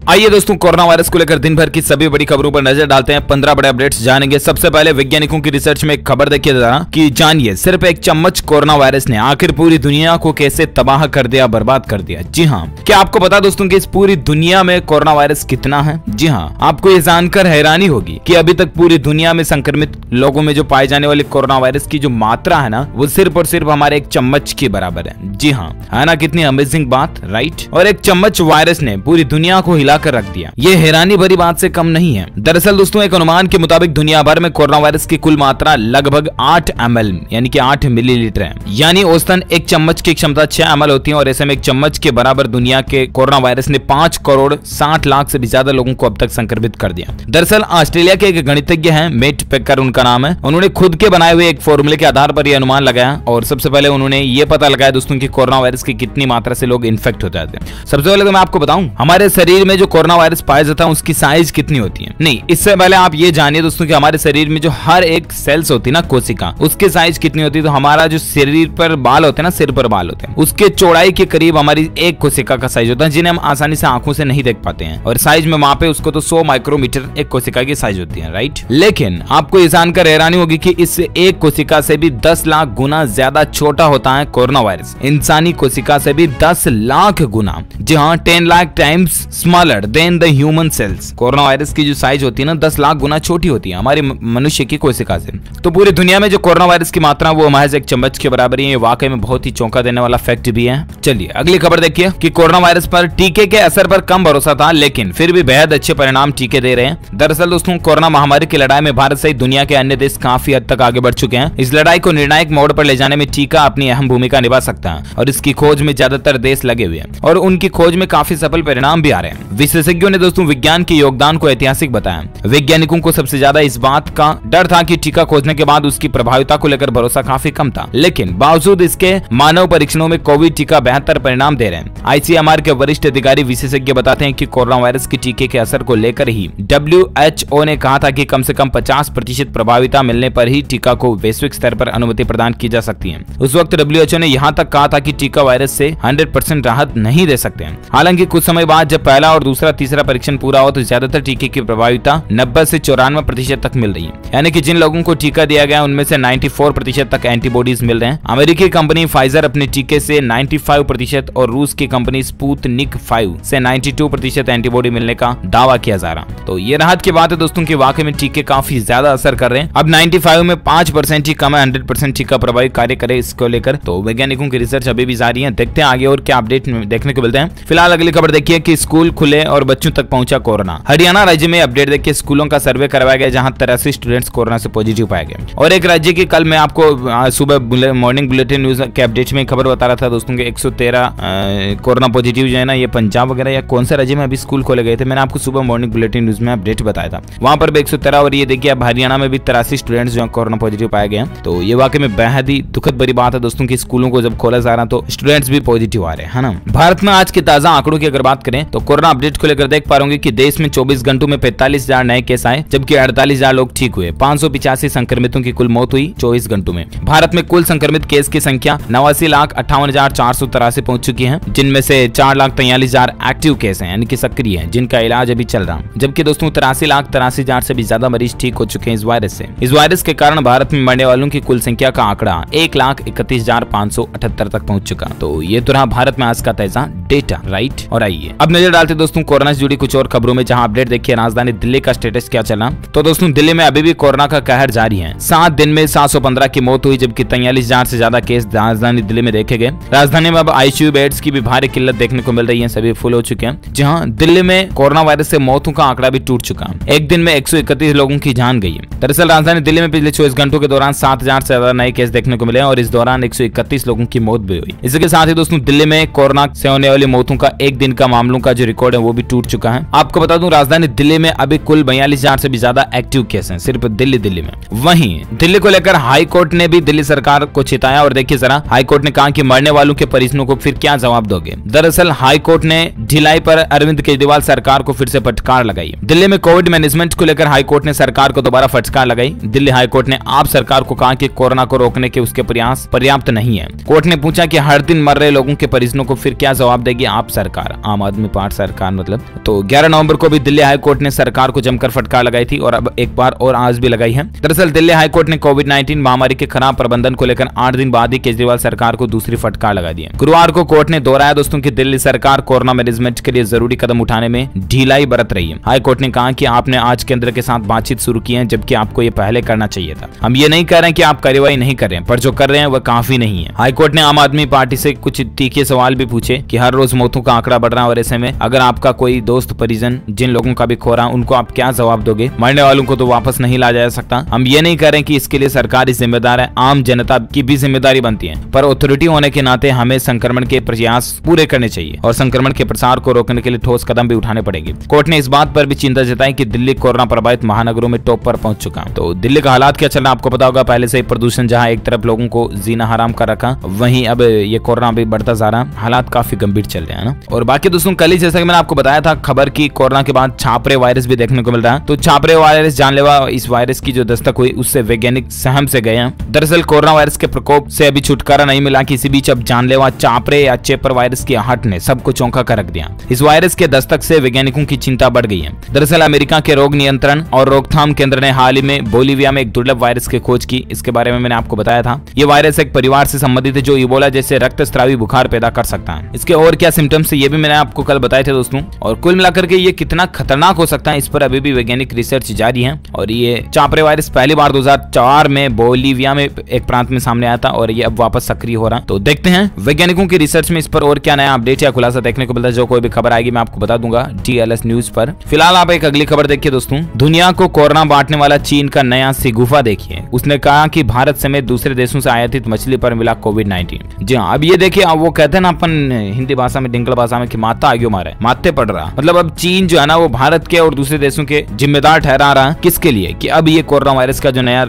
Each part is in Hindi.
आइए दोस्तों, कोरोना वायरस को लेकर दिन भर की सभी बड़ी खबरों पर नजर डालते हैं। 15 बड़े अपडेट्स जानेंगे। सबसे पहले वैज्ञानिकों की रिसर्च में एक खबर देखिए जरा कि जानिए सिर्फ एक चम्मच कोरोना वायरस ने आखिर पूरी दुनिया को कैसे तबाह कर दिया, बर्बाद कर दिया। जी हाँ, क्या आपको पता दोस्तों कि इस पूरी दुनिया में कोरोना वायरस कितना है? जी हाँ, आपको ये जानकर हैरानी होगी कि अभी तक पूरी दुनिया में संक्रमित लोगों में जो पाए जाने वाले कोरोना वायरस की जो मात्रा है ना, वो सिर्फ और सिर्फ हमारे एक चम्मच के बराबर है। जी हाँ, है ना कितनी अमेजिंग बात, राइट? और एक चम्मच वायरस ने पूरी दुनिया को हिलाकर रख दिया। ये हैरानी भरी बात से कम नहीं है। दरअसल दोस्तों, एक अनुमान के मुताबिक दुनिया भर में कोरोना वायरस की कुल मात्रा लगभग 8 ml यानी कि 8 मिलीलीटर है। यानी औसतन एक चम्मच की क्षमता 6 ml होती है और ऐसे में एक चम्मच के बराबर दुनिया के कोरोना वायरस ने 5 करोड़ 60 लाख से भी ज्यादा लोगों को अब तक संक्रमित कर दिया। दरअसल ऑस्ट्रेलिया के एक गणितज्ञ हैं, मेट पेकर उनका नाम है। उन्होंने खुद के बनाए हुए एक फॉर्मूले के आधार पर यह अनुमान लगाया और सबसे पहले उन्होंने ये पता लगाया दोस्तों कि कोरोना वायरस की कितनी मात्रा से लोग इन्फेक्ट हो जाते हैं। सबसे पहले तो मैं आपको बताऊं, हमारे शरीर में जो कोरोना वायरस पाया जाता है उसकी साइज कितनी होती है? नहीं, इससे पहले आप ये जानिए दोस्तों कि हमारे शरीर में जो हर एक सेल्स होती है ना, कोशिका, उसकी साइज कितनी होती है। तो हमारा जो शरीर पर बाल होते हैं ना, सिर पर बाल होते हैं, उसके चौड़ाई के करीब हमारी एक कोशिका का साइज होता है, जिन्हें हम आसानी से आंखों से नहीं देख पाते हैं। और साइज में मापे उसको तो 100 माइक्रोमीटर एक कोशिका की साइज होती है, राइट? लेकिन आपको ये जानकर हैरानी होगी कि इस एक कोशिका से भी 10 लाख गुना ज्यादा छोटा होता है कोरोना वायरस। इंसानी कोशिका से भी 10 लाख गुना, जी हाँ, 10 lakh times smaller than the human cells. Corona virus की जो साइज होती है ना, 10 लाख गुना छोटी होती है हमारी मनुष्य की कोशिका से। तो पूरी दुनिया में जो कोरोना वायरस की मात्रा वो महज एक चम्मच के बराबर है। ये वाकई में बहुत ही चौंका देने वाला फैक्ट भी है। चलिए अगली खबर देखिए कि कोरोना वायरस पर टीके के असर पर कम भरोसा था, लेकिन फिर भी बेहद अच्छे परिणाम टीके दे रहे हैं। दरअसल दोस्तों, कोरोना महामारी की लड़ाई में भारत सहित दुनिया के अन्य देश काफी हद तक आगे बढ़ चुके हैं। इस लड़ाई को निर्णायक मोड़ पर ले जाने में टीका अपनी अहम भूमिका निभा सकता है और इसकी खोज में ज्यादातर देश लगे हुए हैं और उनकी खोज में काफी सफल परिणाम भी आ रहे हैं। विशेषज्ञों ने दोस्तों विज्ञान के योगदान को ऐतिहासिक बताया। वैज्ञानिकों को सबसे ज्यादा इस बात का डर था कि टीका खोजने के बाद उसकी प्रभाविता को लेकर भरोसा काफी कम था, लेकिन बावजूद इसके मानव परीक्षणों में कोविड टीका बेहतर परिणाम दे रहे हैं। ICMR के वरिष्ठ अधिकारी विशेषज्ञ बताते हैं कि कोरोना वायरस के टीके के असर को लेकर ही WHO ने कहा था कि कम से कम 50% प्रभाविता मिलने पर ही टीका को वैश्विक स्तर पर अनुमति प्रदान की जा सकती है। उस वक्त WHO ने यहाँ तक कहा था कि टीका वायरस से 100% राहत नहीं दे सकते हैं। हालांकि कुछ समय बाद जब पहला और दूसरा तीसरा परीक्षण पूरा हो तो ज्यादातर टीके की प्रभाविता 90 से 94% तक मिल रही है। यानी कि जिन लोगों को टीका दिया गया उनमें से 94% तक एंटीबॉडीज मिल रहे हैं। अमेरिकी कंपनी फाइजर अपने टीके से 95% और रूस की कंपनी स्पुतनिक 5 से 92% एंटीबॉडी मिलने का दावा किया जा रहा। तो ये राहत की बात है दोस्तों कि वाकई में टीके काफी ज्यादा असर कर रहे हैं। अब 95 में 5% ही कम है 100% टीका प्रभावी कार्य करे इसको लेकर। तो वैज्ञानिकों की रिसर्च अभी भी जारी है। देखते हैं आगे और क्या अपडेट देखने को मिलते हैं। फिलहाल अगली खबर देखिए कि स्कूल खुले और बच्चों तक पहुंचा कोरोना। हरियाणा राज्य में अपडेट देखिए, स्कूलों का सर्वे करवाया गया जहां 83 स्टूडेंट्स कोरोना से पॉजिटिव पाए गए। और एक राज्य की, कल मैं आपको सुबह मॉर्निंग बुलेटिन न्यूज के अपडेट में खबर बता रहा था दोस्तों के 113 कोरोना पॉजिटिव जो है ना, ये पंजाब वगैरह या कौन से राज्य में अभी स्कूल खोले गए थे। मैंने आपको सुबह मॉर्निंग बुलेटिन न्यूज में अपडेट बताया था, वहां पर भी 113 और ये देखिए अब हरियाणा में भी 83 स्टूडेंट्स जो कोरोना पॉजिटिव पाए गए हैं। तो ये वाकई में बेहद ही दुखद भरी बात है दोस्तों की स्कूलों को जब खोला जा रहा तो स्टूडेंट्स भी पॉजिटिव आ रहे हैं, है ना। भारत में आज के ताजा आंकड़ों की अगर बात करें तो कोरोना अपडेट को लेकर देख पा रहे होंगे कि देश में 24 घंटों में 45,000 नए केस आए, जबकि 48,000 लोग ठीक हुए। 585 संक्रमितों की कुल मौत हुई 24 घंटों में। भारत में कुल संक्रमित केस की संख्या 89,58,483 पहुंच चुकी है, जिनमें से 4,43,000 एक्टिव केस हैं यानी कि सक्रिय हैं, जिनका इलाज अभी चल रहा। जबकि दोस्तों 83,83,000 से भी ज्यादा मरीज ठीक हो चुके हैं इस वायरस से। इस वायरस के कारण भारत में मरने वालों की कुल संख्या का आंकड़ा 1,31,578 तक पहुंच चुका। तो ये तो रहा भारत में आज का ताजा डेटा, राइट? और आइए अब नजर डालते दोस्तों कोरोना से जुड़ी कुछ और खबरों में, जहां अपडेट देखिए राजधानी दिल्ली का स्टेटस क्या चला। तो दोस्तों दिल्ली में अभी भी कोरोना का कहर जारी है। 7 दिन में 715 की मौत हुई, जबकि 43,000 से ज्यादा केस राजधानी दिल्ली में देखे गए। राजधानी में अब ICU बेड्स की भी भारी किल्लत देखने को मिल रही है, सभी फुल हो चुके हैं। जहां दिल्ली में कोरोना वायरस से मौतों का आंकड़ा भी टूट चुका है। एक दिन में 131 लोगों की जान गई है। दरअसल राजधानी दिल्ली में पिछले 24 घंटों के दौरान 7,000 से ज्यादा नए केस देखने को मिले और इस दौरान 131 लोगों की मौत भी हुई। इसके साथ ही दोस्तों दिल्ली में कोरोना से होने वाली मौतों का एक दिन का मामलों का जो रिकॉर्ड है वो भी टूट चुका है। आपको बता दूं राजधानी दिल्ली में अभी कुल 42,000 से भी ज्यादा एक्टिव केस हैं सिर्फ दिल्ली में। वहीं दिल्ली को लेकर हाई कोर्ट ने भी दिल्ली सरकार को चिताया और देखिए जरा, हाई कोर्ट ने कहा कि मरने वालों के परिजनों को फिर क्या जवाब दोगे। दरअसल हाई कोर्ट ने ढिलाई पर अरविंद केजरीवाल सरकार को फिर से फटकार लगाई। दिल्ली में कोविड मैनेजमेंट को लेकर हाई कोर्ट ने सरकार को दोबारा फटकार लगाई। दिल्ली हाई कोर्ट ने आप सरकार को कहा कि कोरोना को रोकने के उसके प्रयास पर्याप्त नहीं है। कोर्ट ने पूछा कि हर दिन मर रहे लोगों के परिजनों को फिर क्या जवाब देगी आप सरकार, आम आदमी पार्टी सरकार दौरान मतलब। तो 11 नवंबर को भी दिल्ली हाईकोर्ट ने सरकार को जमकर फटकार लगाई थी और अब एक बार और आज भी लगाई है। दरअसल दिल्ली हाईकोर्ट ने कोविड-19 महामारी के खराब प्रबंधन को लेकर 8 दिन बाद ही केजरीवाल सरकार को दूसरी फटकार लगा दी है। गुरुवार को कोर्ट ने दोहराया दोस्तों कि दिल्ली सरकार कोरोना मैनेजमेंट के लिए जरूरी कदम उठाने में ढिलाई बरत रही है। हाईकोर्ट ने कहा कि आपने आज केंद्र के साथ बातचीत शुरू की है, जबकि आपको ये पहले करना चाहिए था। हम ये नहीं कह रहे हैं कि आप कार्रवाई नहीं कर रहे हैं, पर जो कर रहे हैं वह काफी नहीं है। हाईकोर्ट ने आम आदमी पार्टी से कुछ तीखे सवाल भी पूछे कि हर रोज मौतों का आंकड़ा बढ़ रहा है और ऐसे में अगर आपका कोई दोस्त परिजन जिन लोगों का भी खो रहा, उनको आप क्या जवाब दोगे? मरने वालों को तो वापस नहीं ला जा सकता। हम ये नहीं कह रहे कि इसके लिए सरकार ही जिम्मेदार है, आम जनता की भी जिम्मेदारी बनती है, पर अथॉरिटी होने के नाते हमें संक्रमण के प्रयास पूरे करने चाहिए और संक्रमण के प्रसार को रोकने के लिए ठोस कदम भी उठाने पड़ेंगे। कोर्ट ने इस बात पर भी चिंता जताई कि दिल्ली कोरोना प्रभावित महानगरों में टॉप पर पहुंच चुका है। तो दिल्ली का हालात क्या चल रहा है आपको पता होगा। पहले से प्रदूषण जहां एक तरफ लोगों को जीना हराम कर रखा, वहीं अब ये कोरोना भी बढ़ता जा रहा है। हालात काफी गंभीर चल रहे हैं ना। और बाकी दोस्तों कल ही जैसा कि मैंने आपको बताया था खबर की कोरोना के बाद छापरे वायरस भी देखने को मिल रहा है। तो छापरे वायरस जानलेवा इस वायरस की जो दस्तक हुई उससे वैज्ञानिक सहम से गए हैं। दरअसल कोरोना वायरस के प्रकोप से अभी छुटकारा नहीं मिला कि इसी बीच अब जानलेवा चापरे या चेपर वायरस की आहट ने सबको चौंका कर रख दिया। इस वायरस के दस्तक से वैज्ञानिकों की चिंता बढ़ गई है। दरअसल अमेरिका के रोग नियंत्रण और रोकथाम केंद्र ने हाल ही में बोलीविया में एक दुर्लभ वायरस की खोज की। इसके बारे में मैंने आपको बताया था। ये वायरस एक परिवार से संबंधित है जो इबोला जैसे रक्तस्रावी बुखार पैदा कर सकता है। इसके और क्या सिम्टम्स है ये भी मैंने आपको कल बताए थे दोस्तों। और कुल मिलाकर के ये कितना खतरनाक हो सकता है इस पर अभी भी वैज्ञानिक रिसर्च जारी है। और ये चापरे वायरस पहली बार 2004 में बोलीविया में एक प्रांत में सामने आया था और ये अब वापस सक्रिय हो रहा। तो देखते हैं वैज्ञानिकों की रिसर्च में इस पर और क्या नया अपडेट या खुलासा देखने को मिलता है। जो कोई भी खबर आएगी मैं आपको बता दूंगा DLS न्यूज पर। फिलहाल आप एक अगली खबर देखिए दोस्तों। दुनिया को कोरोना बांटने वाला चीन का नया सिगुफा देखिए। उसने कहा कि भारत समेत दूसरे देशों से आयातित मछली पर मिला कोविड-19। जी हाँ, अब ये देखिए, अब वो कहते हैं ना अपन हिंदी भाषा में डिंगल भाषा में कि माता आगे मारे माथे पड़ रहा। मतलब अब चीन जो है ना वो भारत के और दूसरे देशों के जिम्मेदार ठहरा रहा है। किसके लिए? कि अब ये कोरोना वायरस का जो नया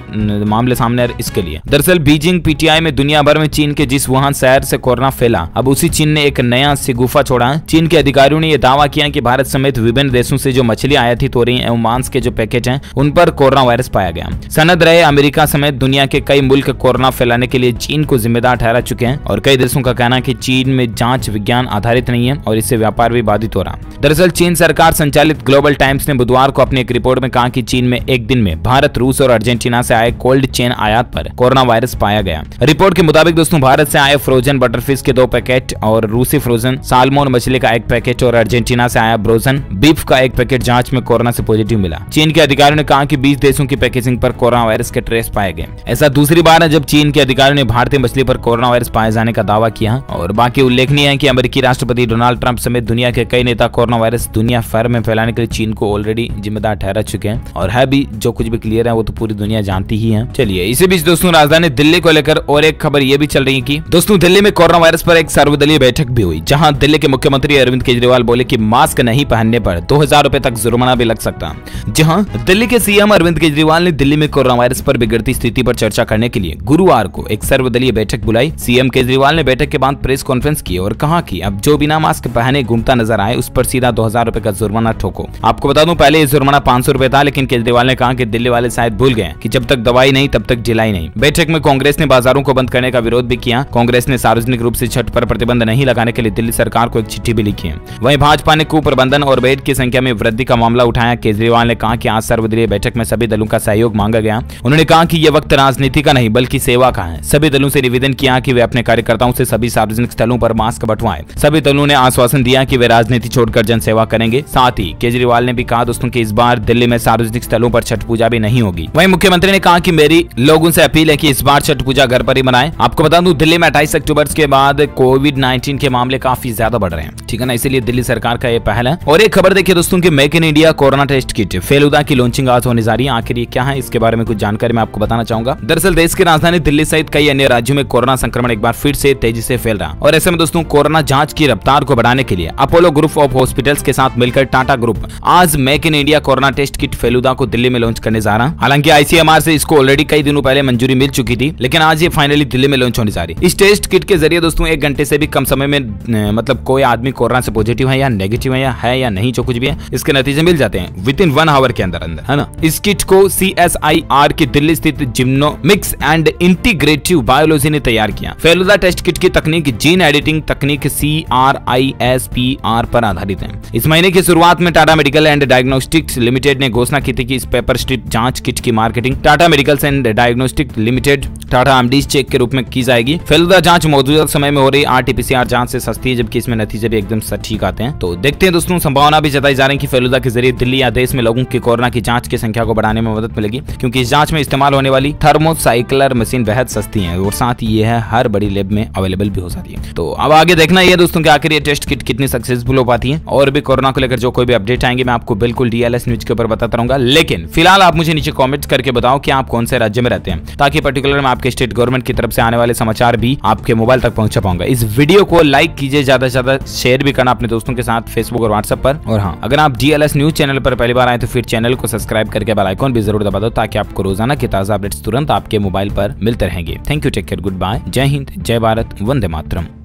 मामले सामने आ रहा है इसके लिए। दरअसल बीजिंग PTI में दुनिया भर में चीन के जिस वुहान शहर से कोरोना फैला, अब उसी चीन ने एक नया सिगुफा छोड़ा है। चीन के अधिकारियों ने यह दावा किया कि भारत समेत विभिन्न देशों से जो मछली आयातित हो रही है एवं मांस के जो पैकेट हैं उन पर कोरोना वायरस पाया गया। सनद रहे अमेरिका समेत दुनिया के कई मुल्क कोरोना फैलाने के लिए चीन को जिम्मेदार ठहरा चुके हैं और कई देशों का कहना है कि चीन में जांच विज्ञान आधारित नहीं है और इससे व्यापार भी बाधित हो रहा। दरअसल चीन सरकार संचालित ग्लोबल टाइम्स ने बुधवार को अपनी एक रिपोर्ट में कहा कि चीन में एक दिन में भारत, रूस और अर्जेंटीना से आए कोल्ड चेन आयात पर कोरोना वायरस पाया गया। रिपोर्ट के मुताबिक दोस्तों भारत से आए फ्रोजन बटरफिश के 2 पैकेट और रूसी फ्रोजन साल्मोन मछली का 1 पैकेट और अर्जेंटीना से आया ब्रोजन बीफ का 1 पैकेट जांच में कोरोना से पॉजिटिव मिला। चीन के अधिकारियों ने कहा कि 20 देशों की पैकेजिंग पर कोरोना वायरस के ट्रेस पाए गए। ऐसा दूसरी बार है जब चीन के अधिकारियों ने भारतीय मछली पर कोरोना वायरस पाए जाने का दावा किया। और बाकी उल्लेखनीय है कि अमेरिकी राष्ट्रपति डोनाल्ड ट्रंप समेत दुनिया के कई नेता कोरोना वायरस दुनिया भर में फैलाने के लिए चीन को ऑलरेडी जिम्मेदार ठहरा चुके हैं और है भी। जो कुछ भी क्लियर है वो तो पूरी दुनिया जानती ही है। चलिए इसी बीच दोस्तों राजधानी दिल्ली को लेकर और एक खबर ये भी चल रही है कि दोस्तों दिल्ली में कोरोना वायरस पर एक सर्वदलीय बैठक भी हुई, जहां दिल्ली के मुख्यमंत्री अरविंद केजरीवाल बोले कि मास्क नहीं पहनने पर 2000 रुपए तक जुर्माना भी लग सकता। जहां दिल्ली के CM अरविंद केजरीवाल ने दिल्ली में कोरोना वायरस पर बिगड़ती स्थिति पर चर्चा करने के लिए गुरुवार को एक सर्वदलीय बैठक बुलाई। CM केजरीवाल ने बैठक के बाद प्रेस कॉन्फ्रेंस की और कहा कि अब जो बिना मास्क पहने घूमता नजर आए उस पर सीधा 2000 रुपए का जुर्माना ठोको। आपको बता दूं पहले ये जुर्माना 500 रुपए था, लेकिन केजरीवाल ने कहा कि दिल्ली वाले शायद भूल गए कि जब तक दवाई नहीं तब तक जिलाई नहीं। बैठक में कांग्रेस ने बाजारों को बंद करने का विरोध भी किया। कांग्रेस ने सार्वजनिक रूप से छठ पर प्रतिबंध नहीं लगाने के लिए दिल्ली सरकार को एक चिट्ठी भी लिखी है। वहीं भाजपा ने कुप्रबंधन और बेड की संख्या में वृद्धि का मामला उठाया। केजरीवाल ने कहा कि आज सर्वदलीय बैठक में सभी दलों का सहयोग मांगा गया। उन्होंने कहा कि यह वक्त राजनीति का नहीं बल्कि सेवा का है। सभी दलों से निवेदन किया कि वे अपने कार्यकर्ताओं से सभी सार्वजनिक स्थलों पर मास्क बंटवाएं। सभी दलों ने आश्वासन दिया कि वे राजनीति छोड़कर जनसेवा करेंगे। साथ ही केजरीवाल ने भी कहा दोस्तों कि इस बार दिल्ली में सार्वजनिक स्थलों पर छठ पूजा भी नहीं होगी। वहीं मुख्यमंत्री ने कहा कि मेरी लोगों से अपील है कि इस बार छठ पूजा घर पर ही मनाएं। आपको बता दूं दिल्ली में 28 अक्टूबर के बाद कोविड-19 के मामले काफी ज्यादा बढ़ रहे हैं, ठीक है ना, इसीलिए दिल्ली सरकार का ये पहल है। और एक खबर देखिए दोस्तों कि make in India corona test kit Feluda की लॉन्चिंग आज होने जा रही है। आखिर ये क्या है इसके बारे में कुछ जानकारी मैं आपको बताना चाहूंगा। दरअसल देश की राजधानी दिल्ली सहित कई अन्य राज्यों में कोरोना संक्रमण एक बार फिर से तेजी से फैल रहा और ऐसे में दोस्तों कोरोना जांच की रफ्तार को बढ़ाने के लिए अपोलो ग्रुप ऑफ हॉस्पिटल्स के साथ मिलकर टाटा ग्रुप आज make in India corona test kit Feluda को दिल्ली में लॉन्च करने जा रहा। हालांकि ICMR से इसको ऑलरेडी कई दिनों पहले मंजूरी मिल चुकी थी, लेकिन आज ये फाइनली दिल्ली में लॉन्च होने जा रही। इस टेस्ट किट के जरिए दोस्तों 1 घंटे से भी कम समय में मतलब कोई आदमी कोरोना से पॉजिटिव है या नेगेटिव है या नहीं, जो कुछ भी है इसके नतीजे मिल जाते हैं विदिन 1 आवर के अंदर है ना। इस किट को CSIR की दिल्ली स्थित जिम्नोमिक्स एंड इंटीग्रेटिव बायोलॉजी ने तैयार किया। फेलुदा टेस्ट किट की तकनीक जीन एडिटिंग तकनीक CRISPR पर आधारित है। इस महीने की शुरुआत में Tata medical and diagnostics limited ने घोषणा की थी कि इस पेपर स्ट्रिप जांच किट की marketing Tata medicals and diagnostic limited Tata MDs check के रूप में की जाएगी। फेलुदा जांच मौजूदा समय में हो रही आरटीपीसीआर जांच से सस्ती है, जबकि इसमें नतीजे भी एकदम सटीक आते हैं। तो देखते हैं दोस्तों, संभावना भी जताई जा रही है कि फेलुदा के जरिए दिल्ली या देश में लोगों की कोरोना की जांच की संख्या को बढ़ाने में मदद मिलेगी, क्योंकि इस जांच में इस्तेमाल होने वाली थर्मोसाइक्लर मशीन बेहद सस्ती है और साथ ही यह हर बड़ी लैब में अवेलेबल भी हो जाती है। तो अब आगे देखना यह दोस्तों कि आखिर ये टेस्ट किट कितनी सक्सेसफुल हो पाती है। और भी कोरोना को लेकर जो कोई भी अपडेट आएंगे मैं आपको बिल्कुल डीएलएस न्यूज के ऊपर बताता रहूंगा। लेकिन फिलहाल आप मुझे नीचे कमेंट करके बताओ कि आप कौन से राज्य में रहते हैं, ताकि पर्टिकुलर मैं आपके स्टेट गवर्नमेंट की तरफ से आने वाले समाचार भी आपके मोबाइल तक पहुंचा पाऊंगा। इस वीडियो को लाइक कीजिए, ज्यादा से ज्यादा शेयर भी करना अपने दोस्तों के साथ फेसबुक और व्हाट्सएप पर। और हाँ, अगर आप डीएलएस न्यूज चैनल पर पहली बार आए तो फिर चैनल को सब्सक्राइब करके बेल आइकॉन भी जरूर दबा दो, ताकि आपको रोजाना की ताजा अपडेट्स तुरंत आपके मोबाइल पर मिलते रहेंगे। Thank you, take care, good bye, जय हिंद, जय भारत, वंदे मातरम।